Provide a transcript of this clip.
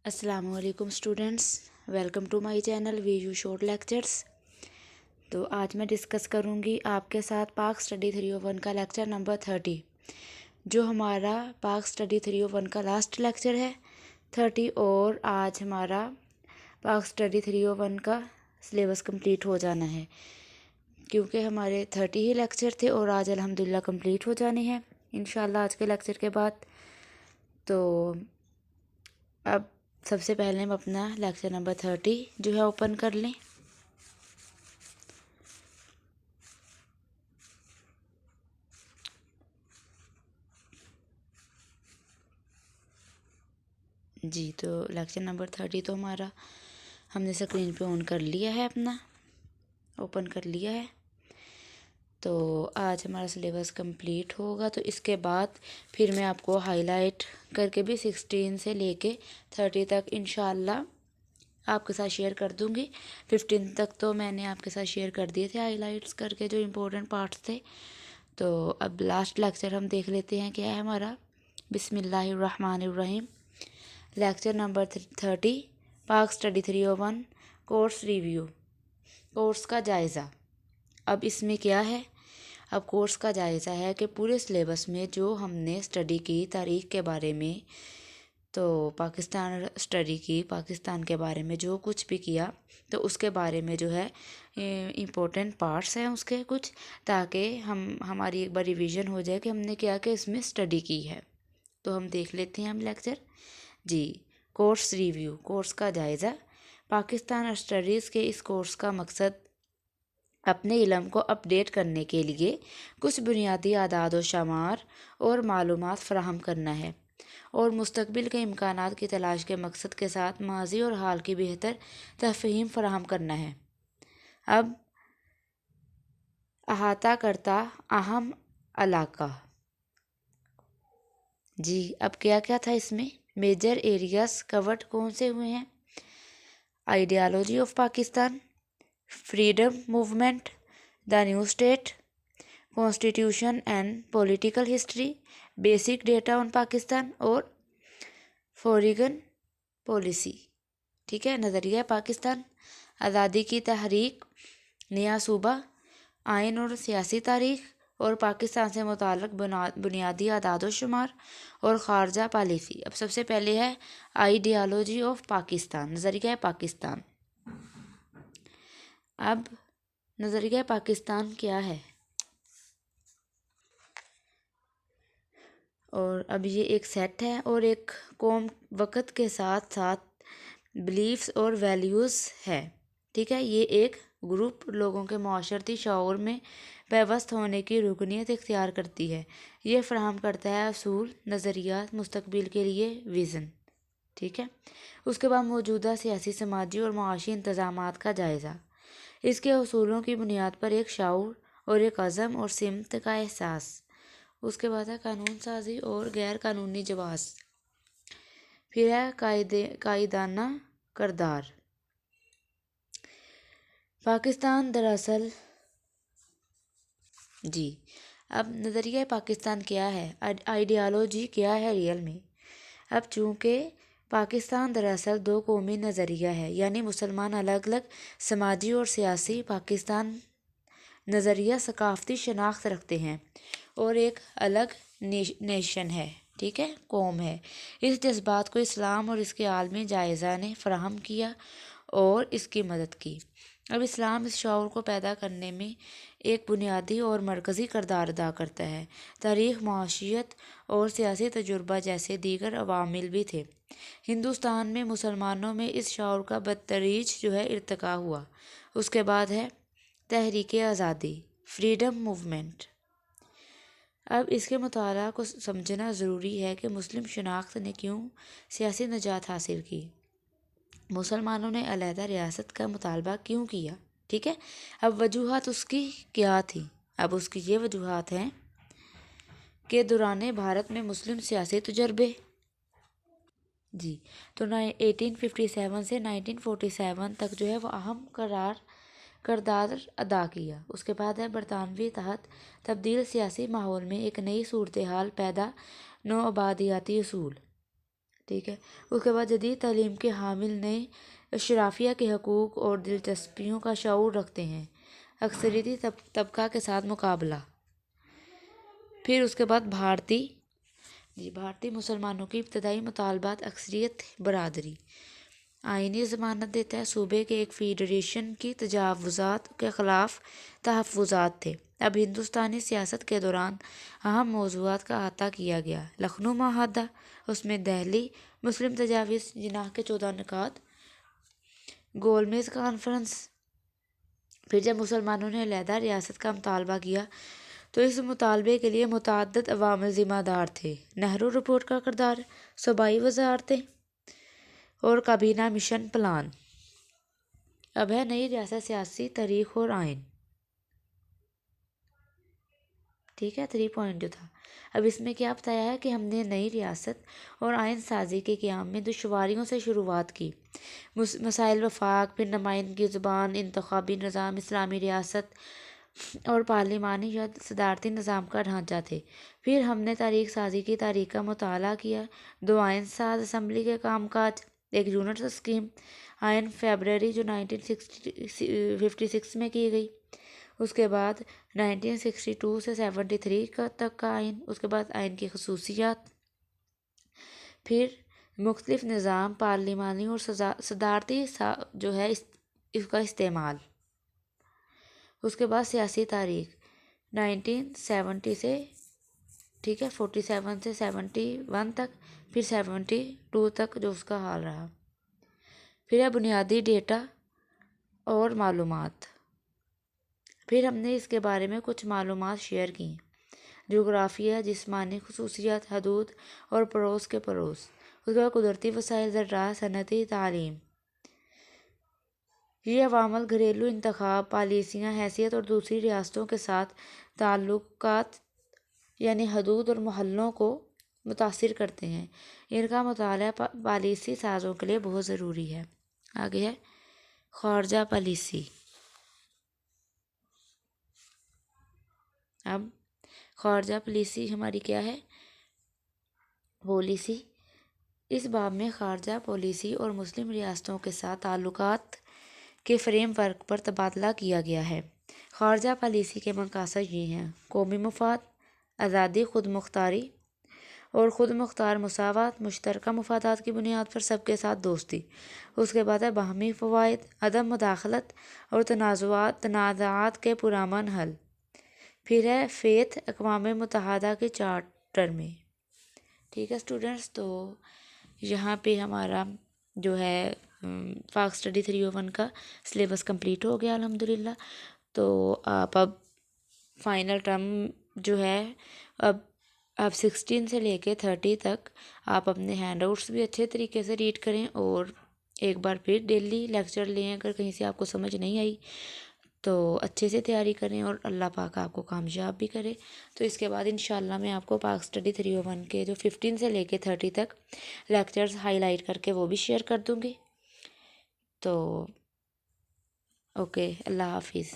अस्सलाम वालेकुम students, welcome to my channel V U short lectures. तो आज मैं डिस्कस करूंगी आपके साथ पाक स्टडी 301 का लेक्चर नंबर 30, जो हमारा पाक स्टडी 301 का लास्ट लेक्चर है 30। और आज हमारा पाक स्टडी 301 का सिलेबस कंप्लीट हो जाना है, क्योंकि हमारे 30 ही लेक्चर थे और आज अल्हम्दुलिल्लाह कंप्लीट हो जाने हैं इंशाल्लाह आज के लेक्चर के बाद। तो अब सबसे पहले हम अपना लेक्चर नंबर 30 जो है ओपन कर लें। जी, तो लेक्चर नंबर 30 तो हमारा हमने स्क्रीन पे ऑन कर लिया है, अपना ओपन कर लिया है। तो आज हमारा सिलेबस कंप्लीट होगा, तो इसके बाद फिर मैं आपको हाईलाइट करके भी 16 से लेके 30 तक इंशाल्लाह आपके साथ शेयर कर दूंगी। 15 तक तो मैंने आपके साथ शेयर कर दिए थे हाईलाइट्स करके, जो इम्पोर्टेंट पार्ट्स थे। तो अब लास्ट लेक्चर हम देख लेते हैं क्या है हमारा। बिस्मिल्लाहिर्रहमानिर्रहीम। लेक्चर नंबर 30, पाक स्टडी 301 कोर्स रिव्यू, कोर्स का जायज़ा। अब इसमें क्या है, अब कोर्स का जायज़ा है कि पूरे सिलेबस में जो हमने स्टडी की तारीख़ के बारे में, तो पाकिस्तान स्टडी की, पाकिस्तान के बारे में जो कुछ भी किया, तो उसके बारे में जो है इम्पोर्टेंट पार्ट्स हैं उसके कुछ, ताकि हमारी एक बार रिवीजन हो जाए कि हमने क्या क्या इसमें स्टडी की है। तो हम देख लेते हैं हम लेक्चर। जी, कोर्स रिव्यू, कोर्स का जायज़ा। पाकिस्तान स्टडीज़ के इस कोर्स का मकसद अपने इल्म को अपडेट करने के लिए कुछ बुनियादी आदाद व शुमार और मालूमात फ़राहम करना है, और मुस्तकबिल के इम्कानात की तलाश के मकसद के साथ माजी और हाल की बेहतर तफ़हीम फ़राहम करना है। अब अहाता करता अहम इलाका। जी, अब क्या क्या था इसमें, मेजर एरियाज़ कवर्ड कौन से हुए हैं। Ideology of Pakistan, freedom movement, the new state, constitution and political history, basic data on Pakistan और फॉरेन पॉलिसी। ठीक है, नज़रिया पाकिस्तान, आज़ादी की तहरीक, नया सूबा, आइन और सियासी तारीख, और पाकिस्तान से मुताल्लिक़ बुनियादी आदाद व शुमार और ख़ारजा पॉलिसी। अब सबसे पहले है आइडियालॉजी ऑफ पाकिस्तान, नज़रिया पाकिस्तान। अब नज़रिया पाकिस्तान क्या है, और अब ये एक सेट है और एक कौम वक़्त के साथ साथ बिलीफ्स और वैल्यूज़ है। ठीक है, ये एक ग्रुप लोगों के माशरती शऊर में पेवस्त होने की रुकनीत इख्तियार करती है। ये फ़राहम करता है असूल, नज़रियात, मुस्तकबिल के लिए विज़न। ठीक है, उसके बाद मौजूदा सियासी, समाजी और माशी इंतज़ामात का जायज़ा। इसके असूलों की बुनियाद पर एक शऊर और एक अज़म और सिमत का एहसास। उसके बाद है कानून साजी और गैर कानूनी जवाज़। फिर है कायदाना करदार। पाकिस्तान दरअसल, जी, अब नज़रिया पाकिस्तान क्या है, आइडियालॉजी क्या है रियल में। अब चूँकि पाकिस्तान दरअसल दो कौमी नज़रिया है, यानी मुसलमान अलग अलग समाजी और सियासी, पाकिस्तान नज़रिया सकाफ़ती शनाख्त रखते हैं और एक अलग नेशन है। ठीक है, कौम है। इस जज्बात को इस्लाम और इसके आलमी जायज़ा ने फ़राहम किया और इसकी मदद की। अब इस्लाम इस शऊर को पैदा करने में एक बुनियादी और मरकज़ी किरदार अदा करता है। तारीख़, माशियत और सियासी तजुर्बा जैसे दीगर अवामिल भी थे। हिंदुस्तान में मुसलमानों में इस शऊर का बदतरीज जो है इर्तिका हुआ। उसके बाद है तहरीक आज़ादी, फ्रीडम मूवमेंट। अब इसके मुताला को समझना ज़रूरी है कि मुस्लिम शनाख्त ने क्यों सियासी नजात हासिल की, मुसलमानों ने अलहदा रियासत का मुतालबा क्यों किया। ठीक है, अब वजूहात उसकी क्या थी। अब उसकी ये वजूहात हैं कि दौरान भारत में मुस्लिम सियासी तजर्बे, जी, तो 1857 से 1947 तक जो है वो अहम किरदार अदा किया। उसके बाद है बरतानवी तहत तब्दील सियासी माहौल में एक नई सूरत हाल पैदा, नौ आबादियाती असूल। ٹھیک ہے. اس کے بعد جدید تعلیم کے حامل نئے اشرافیہ کے حقوق اور دلچسپیوں کا شعور رکھتے ہیں. اکثریتی طبقہ کے ساتھ مقابلہ. پھر اس کے بعد بھارتی مسلمانوں کی ابتدائی مطالبات اکثریت برادری. آئینی ضمانت دیتا ہے. صوبے کے ایک فیڈریشن کی تجاوزات کے خلاف تحفظات تھے. اب ہندوستانی سیاست کے دوران اہم موضوعات کا احاطہ کیا گیا. لکھنؤ معاہدہ، اس میں دہلی مسلم تجاویز جناح کے 14 نکات. گول میز کانفرنس. پھر جب مسلمانوں نے علیحدہ ریاست کا مطالبہ کیا تو اس مطالبے کے لیے متعدد عوامل ذمہ دار تھے. نہرو رپورٹ کا کردار، صوبائی وزارتیں اور کابینہ مشن پلان. اب ہے نئی ریاست، سیاسی تاریخ اور آئین. ٹھیک ہے، 3 پوائنٹ جو تھا. اب اس میں کیا بتایا ہے کہ ہم نے نئی ریاست اور آئین سازی کے قیام میں دشواریوں سے شروعات کی. مسائل وفاق، پھر نمائندگی زبان، انتخابی نظام، اسلامی ریاست اور پارلیمانی یا صدارتی نظام کا ڈھانچہ تھے. پھر ہم نے تاریخ سازی کی تاریخ کا مطالعہ کیا. 2 آئین ساز اسمبلی کے کام کاج. 1 یونٹ اسکیم آئین فیبرری جو 1956 میں کی گئی. اس کے بعد 1962 سے 73 تک کا آئین. اس کے بعد آئین کی خصوصیات. پھر مختلف نظام، پارلیمانی اور صدارتی جو ہے اس کا استعمال. اس کے بعد سیاسی تاریخ 1970 سے 47 سے 71 تک، پھر 72 تک جو اس کا حال رہا. پھر ہے بنیادی ڈیٹا اور معلومات. پھر ہم نے اس کے بارے میں کچھ معلومات شیئر کی. جغرافیہ، جسمانی خصوصیات، حدود اور پڑوس کے پڑوس. اس کے بعد قدرتی وسائل، زراعت، صنعتی تعلیم. یہ عوامل گھریلو انتخاب، پالیسیاں، حیثیت اور دوسری ریاستوں کے ساتھ تعلقات یعنی حدود اور محلوں کو متاثر کرتے ہیں. ان کا مطالعہ پالیسی سازوں کے لیے بہت ضروری ہے. آگے ہے خارجہ پالیسی. اب خارجہ پالیسی ہماری کیا ہے؟ پالیسی. اس باب میں خارجہ پالیسی اور مسلم ریاستوں کے ساتھ تعلقات کے فریم ورک پر تبادلہ کیا گیا ہے. خارجہ پالیسی کے مقاصد یہ ہیں: قومی مفاد، آزادی، خود مختاری اور خود مختار مساوات، مشترکہ مفادات کی بنیاد پر سب کے ساتھ دوستی. اس کے بعد ہے باہمی فوائد، عدم مداخلت اور تنازعات کے پرامن حل. پھر ہے فیتھ اقوام متحدہ کے چارٹر میں. ٹھیک ہے اسٹوڈنٹس، تو یہاں پہ ہمارا جو ہے پاک اسٹڈی 301 کا سلیبس کمپلیٹ ہو گیا الحمدللہ. تو آپ اب فائنل ٹرم جو ہے اب 16 سے لے کے 30 تک آپ اپنے ہینڈ آؤٹس بھی اچھے طریقے سے ریڈ کریں اور ایک بار پھر ڈیلی لیکچر لیں. اگر کہیں سے آپ کو سمجھ نہیں آئی تو اچھے سے تیاری کریں اور اللہ پاک آپ کو کامیاب بھی کرے. تو اس کے بعد انشاءاللہ میں آپ کو پاک اسٹڈی 301 کے جو 15 سے لے کے 30 تک لیکچرز ہائی لائٹ کر کے وہ بھی شیئر کر دوں گی. تو اوکے، اللہ حافظ.